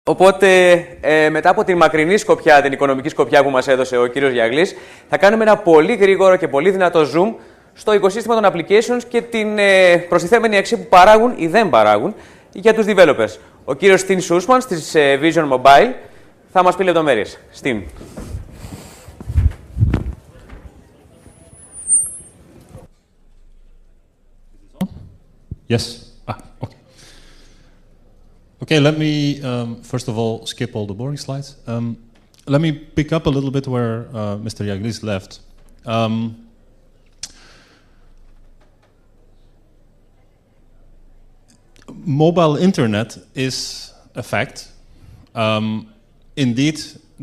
Οπότε, μετά από την μακρινή σκοπιά, την οικονομική σκοπιά που μας έδωσε ο κύριος Γιαγλής, θα κάνουμε ένα πολύ γρήγορο και πολύ δυνατό zoom στο οικοσύστημα των applications και την προστιθέμενη αξία που παράγουν ή δεν παράγουν για τους developers. Ο κύριος Stijn Schuermans της VisionMobile θα μας πει λεπτομέρειες. Stijn. Yes. Okay. Okay, let me first of all skip all the boring slides. Let me pick up a little bit where Mr. Jaglis left. Mobile internet is a fact. Indeed,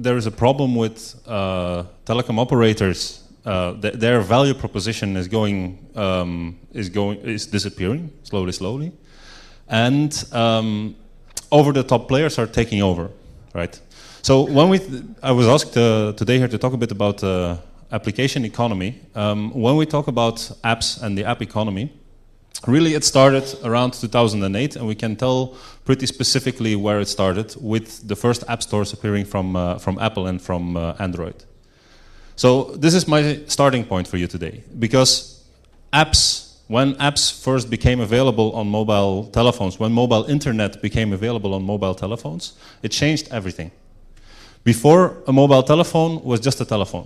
there is a problem with telecom operators. Their value proposition is disappearing slowly, and over-the-top players are taking over, right? So I was asked today here to talk a bit about application economy. When we talk about apps and the app economy, really it started around 2008, and we can tell pretty specifically where it started with the first app stores appearing from Apple and from Android. So this is my starting point for you today, because when apps first became available on mobile telephones, when mobile internet became available on mobile telephones, it changed everything. Before, a mobile telephone was just a telephone.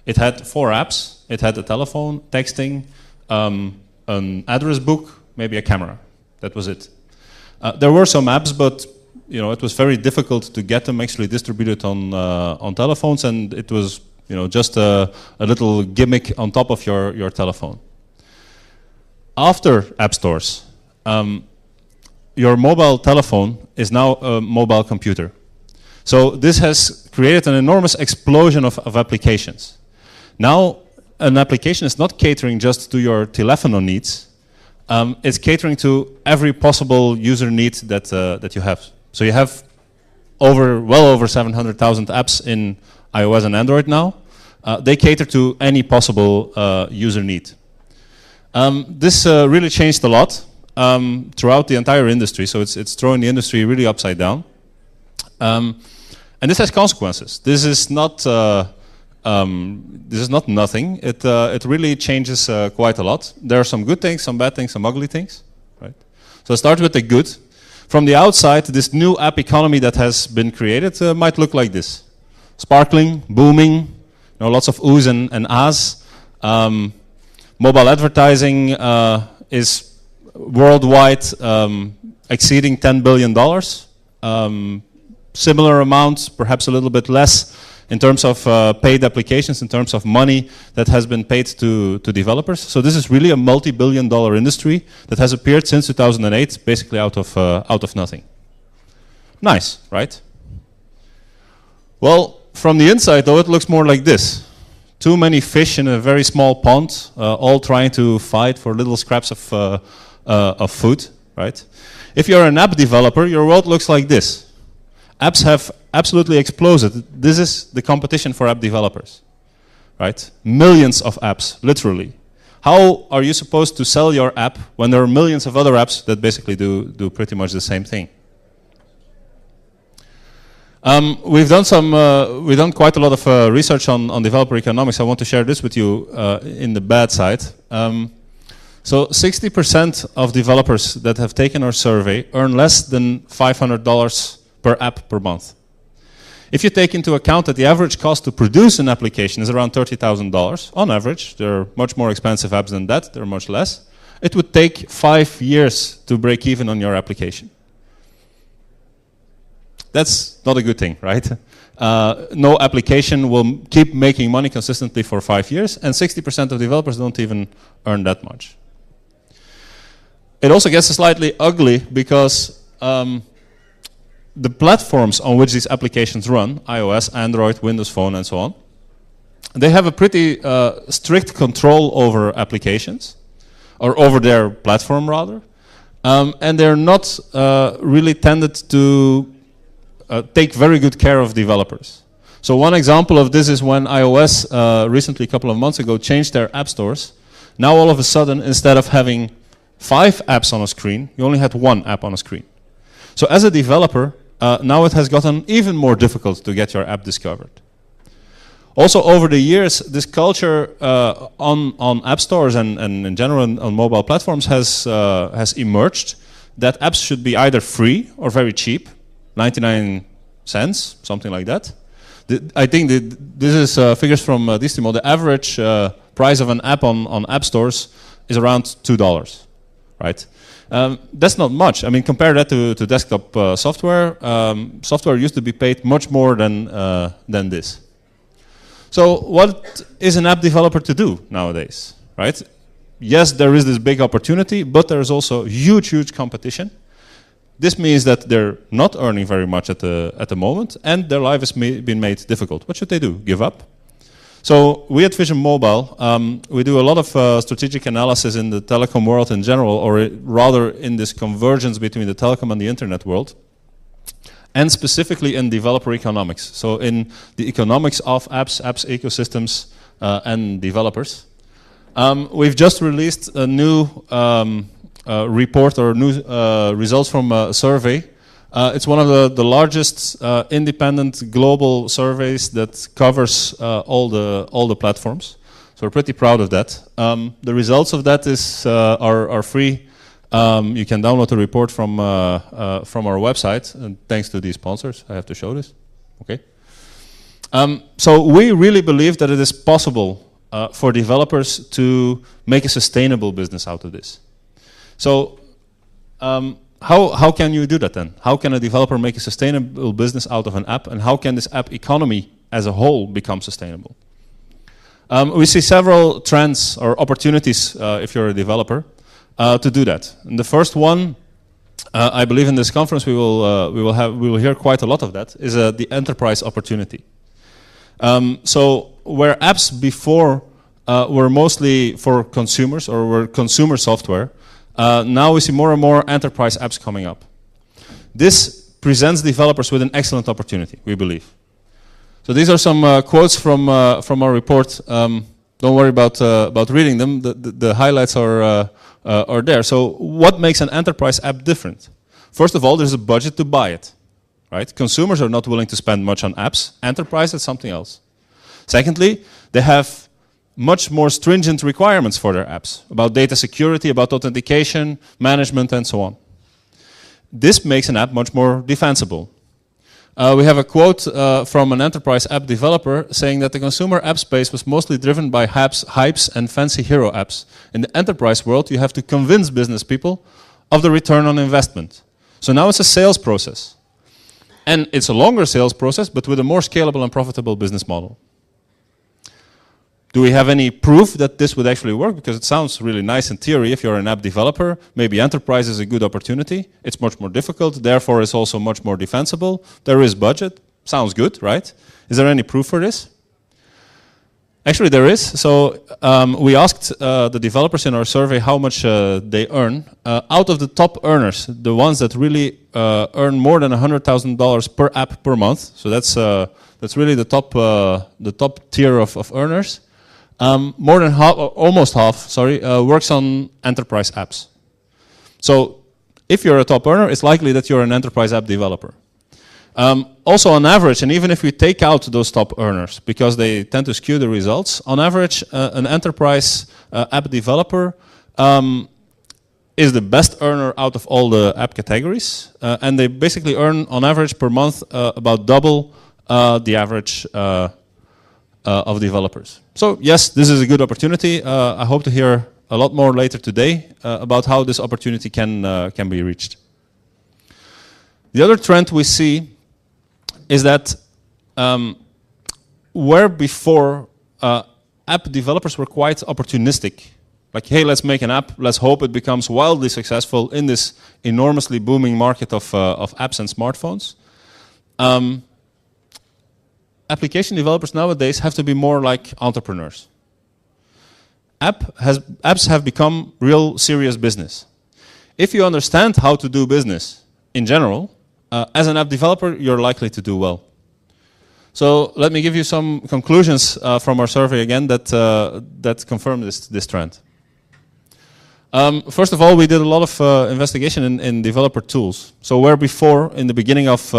It had 4 apps. It had a telephone, texting, an address book, maybe a camera. That was it. There were some apps, but it was very difficult to get them actually distributed on telephones, and it was just a little gimmick on top of your telephone. After app stores, your mobile telephone is now a mobile computer. So this has created an enormous explosion of applications. Now, an application is not catering just to your telephone needs. It's catering to every possible user need that you have. So you have well over 700,000 apps in iOS and Android now. They cater to any possible user need. This really changed a lot throughout the entire industry, so it's throwing the industry really upside down. And this has consequences. This is not nothing. It really changes quite a lot. There are some good things, some bad things, some ugly things. Right? So I start with the good. From the outside, this new app economy that has been created might look like this. Sparkling, booming, lots of oohs and ahs. Mobile advertising is worldwide exceeding $10 billion. Similar amounts, perhaps a little bit less, in terms of paid applications, in terms of money that has been paid to developers. So this is really a multi-billion-dollar industry that has appeared since 2008, basically out of nothing. Nice, right? Well, from the inside, though, it looks more like this. Too many fish in a very small pond, all trying to fight for little scraps of food, right? If you're an app developer, your world looks like this. Apps have absolutely exploded. This is the competition for app developers, right? Millions of apps, literally. How are you supposed to sell your app when there are millions of other apps that basically do pretty much the same thing? We've done quite a lot of research on developer economics. I want to share this with you in the bad side. So 60% of developers that have taken our survey earn less than $500 per app per month. If you take into account that the average cost to produce an application is around $30,000, on average, there are much more expensive apps than that, they're much less, it would take 5 years to break even on your application. That's not a good thing, right? No application will keep making money consistently for 5 years, and 60% of developers don't even earn that much. It also gets slightly ugly because the platforms on which these applications run, iOS, Android, Windows Phone, and so on, they have a pretty strict control over applications, or over their platform rather, and they're not really tended to take very good care of developers. So one example of this is when iOS recently, a couple of months ago, changed their app stores. Now all of a sudden, instead of having 5 apps on a screen, you only had 1 app on a screen. So as a developer, now it has gotten even more difficult to get your app discovered. Also, over the years, this culture on app stores and in general on mobile platforms has emerged that apps should be either free or very cheap, 99 cents, something like that. I think this is figures from Distimo. The average price of an app on app stores is around $2, right? That's not much. I mean, compare that to desktop software. Software used to be paid much more than this. So what is an app developer to do nowadays, right? Yes, there is this big opportunity, but there is also huge competition. This means that they're not earning very much at the moment, and their life has been made difficult. What should they do? Give up? So we at VisionMobile, we do a lot of strategic analysis in the telecom world in general, or rather in this convergence between the telecom and the internet world, and specifically in developer economics. So in the economics of apps ecosystems, and developers. We've just released a new report or new results from a survey. It's one of the largest independent global surveys that covers all the platforms. So we're pretty proud of that. The results of that are free. You can download the report from our website, and thanks to these sponsors. I have to show this. Okay. So we really believe that it is possible for developers to make a sustainable business out of this. So how can you do that then? How can a developer make a sustainable business out of an app, and how can this app economy as a whole become sustainable? We see several trends or opportunities if you're a developer to do that. And the first one, I believe in this conference we will hear quite a lot of that, is the enterprise opportunity. So where apps before were mostly for consumers or were consumer software, now we see more and more enterprise apps coming up. This presents developers with an excellent opportunity, we believe. So these are some quotes from our report. Don't worry about reading them. The highlights are there. So what makes an enterprise app different? First of all, there's a budget to buy it. Right? Consumers are not willing to spend much on apps. Enterprise is something else. Secondly, they have much more stringent requirements for their apps about data security, about authentication, management, and so on. This makes an app much more defensible. We have a quote from an enterprise app developer saying that the consumer app space was mostly driven by hypes and fancy hero apps. In the enterprise world, you have to convince business people of the return on investment. So now it's a sales process. And it's a longer sales process, but with a more scalable and profitable business model. Do we have any proof that this would actually work? Because it sounds really nice in theory. If you're an app developer, maybe enterprise is a good opportunity. It's much more difficult, therefore it's also much more defensible. There is budget. Sounds good, right? Is there any proof for this? Actually, there is. So we asked the developers in our survey how much they earn. Out of the top earners, the ones that really earn more than $100,000 per app per month, so that's really the top tier of earners. More than half, or almost half, sorry, works on enterprise apps. So if you're a top earner, it's likely that you're an enterprise app developer. Also on average, and even if we take out those top earners, because they tend to skew the results, on average, an enterprise app developer is the best earner out of all the app categories, and they basically earn on average per month about double the average of developers. So yes, this is a good opportunity. I hope to hear a lot more later today about how this opportunity can be reached. The other trend we see is that where before app developers were quite opportunistic, like, hey, let's make an app, let's hope it becomes wildly successful in this enormously booming market of apps and smartphones. Application developers nowadays have to be more like entrepreneurs. Apps have become real serious business. If you understand how to do business in general, as an app developer, you're likely to do well. So let me give you some conclusions from our survey again that confirm this trend. First of all, we did a lot of investigation in developer tools. So where before, in the beginning of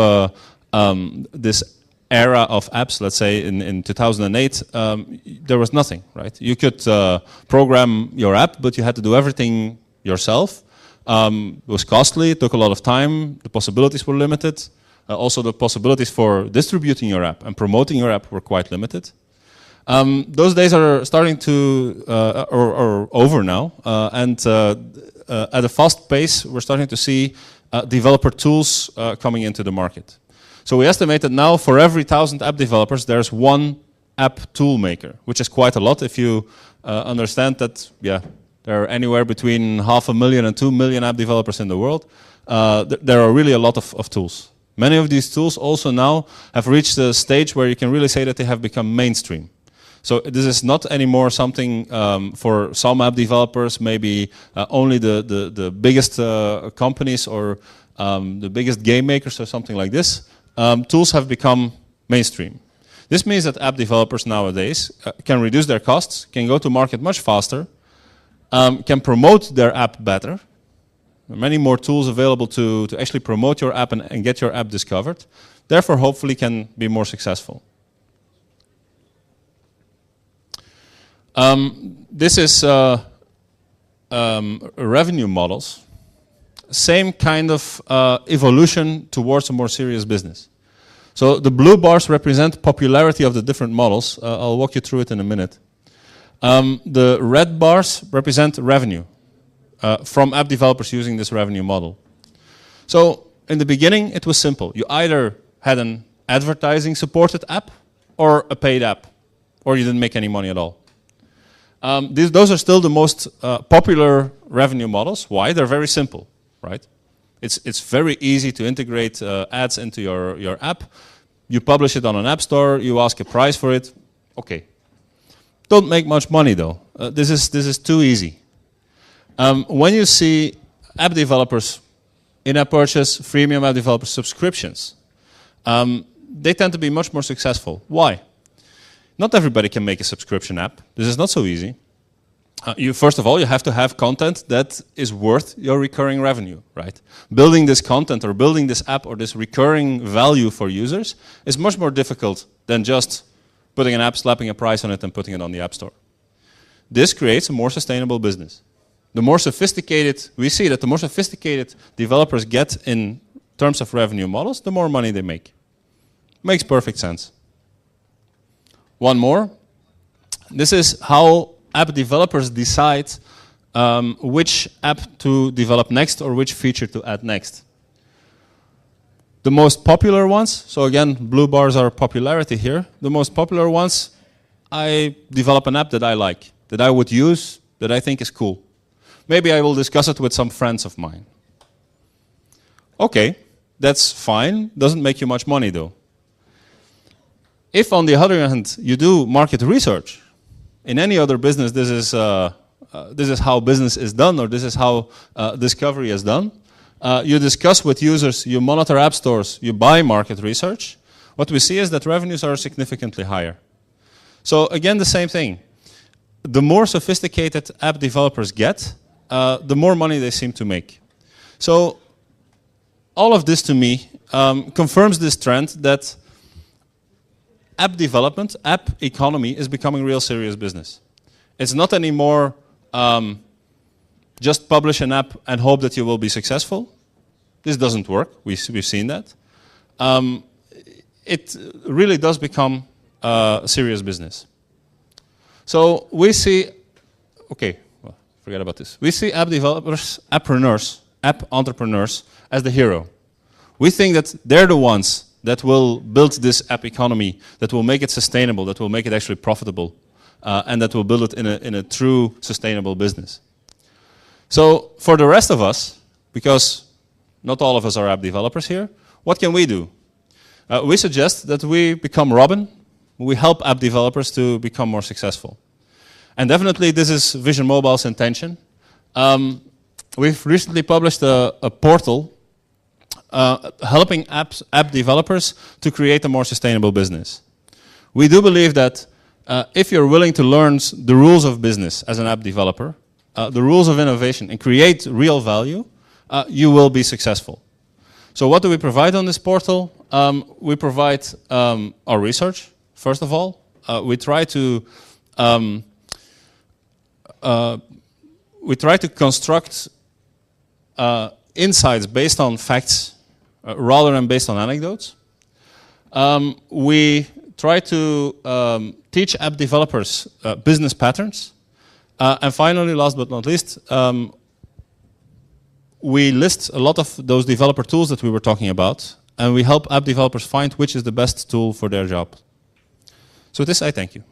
this era of apps, let's say in 2008, there was nothing, right? You could program your app, but you had to do everything yourself. It was costly, it took a lot of time, the possibilities were limited. Also the possibilities for distributing your app and promoting your app were quite limited. Those days are starting to, or over now, and at a fast pace we're starting to see developer tools coming into the market. So we estimate that now for every 1,000 app developers there's one app tool maker, which is quite a lot if you understand that, yeah, there are anywhere between 500,000 and 2 million app developers in the world. There are really a lot of tools. Many of these tools also now have reached a stage where you can really say that they have become mainstream. So this is not anymore something for some app developers, maybe only the biggest companies or the biggest game makers or something like this. Tools have become mainstream. This means that app developers nowadays can reduce their costs, can go to market much faster, can promote their app better. There are many more tools available to actually promote your app and get your app discovered. Therefore, hopefully can be more successful. This is revenue models. Same kind of evolution towards a more serious business. So the blue bars represent popularity of the different models. I'll walk you through it in a minute. The red bars represent revenue from app developers using this revenue model. So in the beginning it was simple. You either had an advertising supported app or a paid app, or you didn't make any money at all. Those are still the most popular revenue models. Why? They're very simple, right? It's very easy to integrate ads into your app. You publish it on an app store, you ask a price for it. Okay. Don't make much money though. This is too easy. When you see app developers, in-app purchase, freemium app developer subscriptions, they tend to be much more successful. Why? Not everybody can make a subscription app. This is not so easy. First of all, you have to have content that is worth your recurring revenue, right? Building this content or building this app or this recurring value for users is much more difficult than just putting an app, slapping a price on it and putting it on the App Store. This creates a more sustainable business. The more sophisticated, we see that the more sophisticated developers get in terms of revenue models, the more money they make. Makes perfect sense. One more. This is how app developers decide which app to develop next or which feature to add next. The most popular ones, so again, blue bars are popularity here. The most popular ones, I develop an app that I like, that I would use, that I think is cool. Maybe I will discuss it with some friends of mine. Okay, that's fine. Doesn't make you much money though. If on the other hand you do market research, in any other business this is how business is done, or this is how discovery is done. You discuss with users, you monitor app stores, you buy market research. What we see is that revenues are significantly higher. So again, the same thing. The more sophisticated app developers get, the more money they seem to make. So all of this to me confirms this trend that app development, app economy is becoming real serious business. It's not anymore just publish an app and hope that you will be successful. This doesn't work. We've seen that. It really does become serious business. So we see, okay, well, forget about this. We see app developers, appreneurs, app entrepreneurs as the hero. We think that they're the ones that will build this app economy, that will make it sustainable, that will make it actually profitable, and that will build it in a true sustainable business. So for the rest of us, because not all of us are app developers here, what can we do? We suggest that we become Robin. We help app developers to become more successful. And definitely this is VisionMobile's intention. We've recently published a portal helping app developers to create a more sustainable business. We do believe that if you're willing to learn the rules of business as an app developer, the rules of innovation and create real value, you will be successful. So what do we provide on this portal? We provide our research, first of all. We try to construct insights based on facts rather than based on anecdotes. We try to teach app developers business patterns. And finally, last but not least, we list a lot of those developer tools that we were talking about, and we help app developers find which is the best tool for their job. So with this, I thank you.